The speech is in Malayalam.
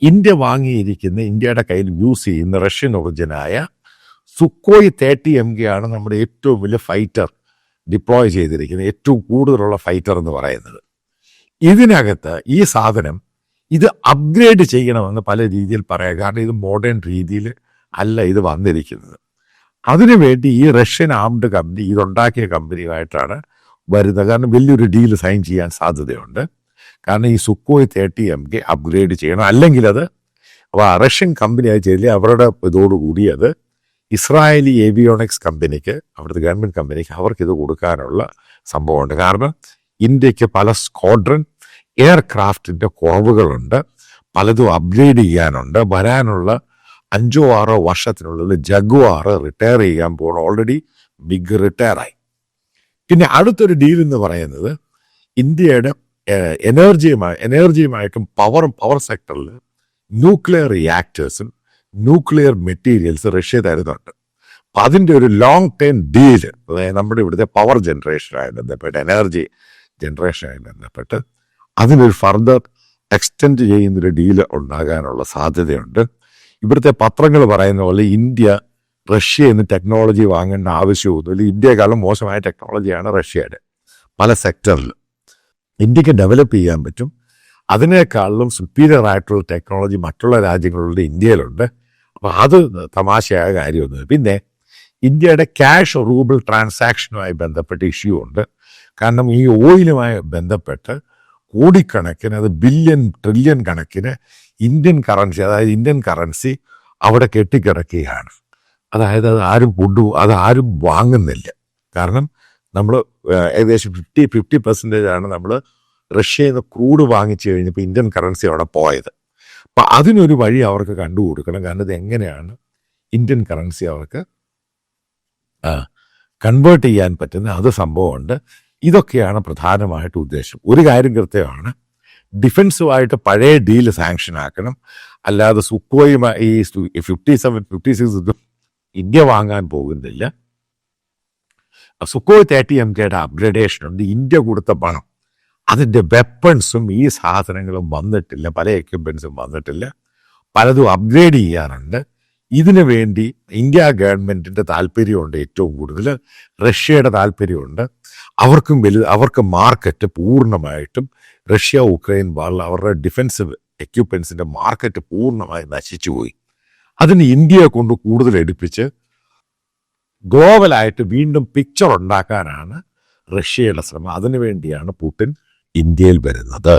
ഇന്ത്യ വാങ്ങിയിരിക്കുന്ന, ഇന്ത്യയുടെ കയ്യിൽ യൂസ് ചെയ്യുന്ന റഷ്യൻ ഒറിജിനായ സുക്കോയ് 30MK ആണ് നമ്മുടെ ഏറ്റവും വലിയ ഫൈറ്റർ ഡിപ്ലോയ് ചെയ്തിരിക്കുന്നത്, ഏറ്റവും കൂടുതലുള്ള ഫൈറ്റർ എന്ന് പറയുന്നത്. ഇതിനകത്ത് ഈ സാധനം ഇത് അപ്ഗ്രേഡ് ചെയ്യണമെന്ന് പല രീതിയിൽ പറയാം. കാരണം ഇത് മോഡേൺ രീതിയിൽ അല്ല ഇത് വന്നിരിക്കുന്നത്. അതിനുവേണ്ടി ഈ റഷ്യൻ ആംഡ് കമ്പനി ഇതുണ്ടാക്കിയ കമ്പനിയുമായിട്ടാണ് വരുന്നത്. കാരണം വലിയൊരു ഡീൽ സൈൻ ചെയ്യാൻ സാധ്യതയുണ്ട്. കാരണം ഈ സുക്കോയ് 30MK അപ്ഗ്രേഡ് ചെയ്യണം. അല്ലെങ്കിൽ അത് റഷ്യൻ കമ്പനിയായി ചെയ്തില്ല, അവരുടെ ഇതോടുകൂടി അത് ഇസ്രായേലി ഏവിയോണിക്സ് കമ്പനിക്ക്, അവിടുത്തെ ഗവൺമെൻറ് കമ്പനിക്ക് അവർക്കിത് കൊടുക്കാനുള്ള സംഭവമുണ്ട്. കാരണം ഇന്ത്യക്ക് പല സ്ക്വാഡ്രൺ എയർക്രാഫ്റ്റിൻ്റെ കുറവുകളുണ്ട്, പലതും അപ്ഗ്രേഡ് ചെയ്യാനുണ്ട്. വരാനുള്ള 5-6 വർഷത്തിനുള്ളിൽ ജഗ്വാർ റിട്ടയർ ചെയ്യാൻ പോകണം. ഓൾറെഡി ബിഗ് റിട്ടയറായി. പിന്നെ അടുത്തൊരു ഡീൽ എന്ന് പറയുന്നത് ഇന്ത്യയുടെ എനർജിയുമായിട്ടും പവർ സെക്ടറിൽ ന്യൂക്ലിയർ റിയാക്ടേഴ്സും ന്യൂക്ലിയർ മെറ്റീരിയൽസ് റഷ്യ തരുന്നുണ്ട്. അപ്പം അതിൻ്റെ ഒരു ലോങ് ടൈം ഡീല്, അതായത് നമ്മുടെ ഇവിടുത്തെ പവർ ജനറേഷനുമായി ബന്ധപ്പെട്ട്, എനർജി ജനറേഷനുമായി ബന്ധപ്പെട്ട് അതിനൊരു ഫർദർ എക്സ്റ്റെൻഡ് ചെയ്യുന്നൊരു ഡീല് ഉണ്ടാകാനുള്ള സാധ്യതയുണ്ട്. ഇവിടുത്തെ പത്രങ്ങൾ പറയുന്ന പോലെ ഇന്ത്യ റഷ്യയിൽ നിന്ന് ടെക്നോളജി വാങ്ങേണ്ട ആവശ്യമൊന്നുമില്ല. ഇന്ത്യയെക്കാളും മോശമായ ടെക്നോളജിയാണ് റഷ്യയുടെ പല സെക്ടറിലും. ഇന്ത്യക്ക് ഡെവലപ്പ് ചെയ്യാൻ പറ്റും. അതിനേക്കാളും സുപ്പീരിയർ ആയിട്ടുള്ള ടെക്നോളജി മറ്റുള്ള രാജ്യങ്ങളുടെ ഇന്ത്യയിലുണ്ട്. അപ്പോൾ അത് തമാശയായ കാര്യമൊന്നുമില്ല. പിന്നെ ഇന്ത്യയുടെ ക്യാഷ് റൂബിൾ ട്രാൻസാക്ഷനുമായി ബന്ധപ്പെട്ട ഇഷ്യൂ ഉണ്ട്. കാരണം ഈ ഓയിലുമായി ബന്ധപ്പെട്ട് കോടിക്കണക്കിന്, അത് ബില്യൺ ട്രില്യൺ കണക്കിന് ഇന്ത്യൻ കറൻസി അവിടെ കെട്ടിക്കിടക്കുകയാണ്. അതായത് അത് ആരും വാങ്ങുന്നില്ല. കാരണം നമ്മൾ ഏകദേശം 50% ആണ് നമ്മൾ റഷ്യയിൽ നിന്ന് ക്രൂഡ് വാങ്ങിച്ചു കഴിഞ്ഞപ്പോൾ ഇന്ത്യൻ കറൻസി അവിടെ പോയത്. അപ്പം അതിനൊരു വഴി അവർക്ക് കണ്ടുകൊടുക്കണം. കാരണം ഇത് എങ്ങനെയാണ് ഇന്ത്യൻ കറൻസി അവർക്ക് കൺവേർട്ട് ചെയ്യാൻ പറ്റുന്ന അത് സംഭവമുണ്ട്. ഇതൊക്കെയാണ് പ്രധാനമായിട്ട് ഉദ്ദേശം. ഒരു കാര്യം കൃത്യമാണ്, ഡിഫൻസുമായിട്ട് പഴയ ഡീല് സാങ്ഷൻ ആക്കണം. അല്ലാതെ സുക്കോയുമായി ഈ 57, 56 ഇന്ത്യ വാങ്ങാൻ പോകുന്നില്ല. സുക്കോയ് 30MKയുടെ അപ്ഗ്രഡേഷൻ ഉണ്ട്. ഇന്ത്യ കൊടുത്ത പണം, അതിൻ്റെ വെപ്പൺസും ഈ സാധനങ്ങളും വന്നിട്ടില്ല, പല എക്യുപ്മെൻസും വന്നിട്ടില്ല. പലതും അപ്ഗ്രേഡ് ചെയ്യാനുണ്ട്. ഇതിനു വേണ്ടി ഇന്ത്യ ഗവൺമെൻറ്റിൻ്റെ താല്പര്യമുണ്ട് ഏറ്റവും കൂടുതൽ, റഷ്യയുടെ താല്പര്യമുണ്ട്. അവർക്ക് മാർക്കറ്റ് പൂർണ്ണമായിട്ടും ഉക്രൈൻ വാറിൽ അവരുടെ ഡിഫൻസീവ് എക്യുപ്മെൻസിൻ്റെ മാർക്കറ്റ് പൂർണ്ണമായി നശിച്ചുപോയി. അതിന് ഇന്ത്യയെ കൊണ്ട് കൂടുതൽ എടുപ്പിച്ച് ഗ്ലോബലായിട്ട് വീണ്ടും പിക്ചർ ഉണ്ടാക്കാനാണ് റഷ്യയുടെ ശ്രമം. അതിനുവേണ്ടിയാണ് പുടിൻ ഇന്ത്യയിൽ വരുന്നത്.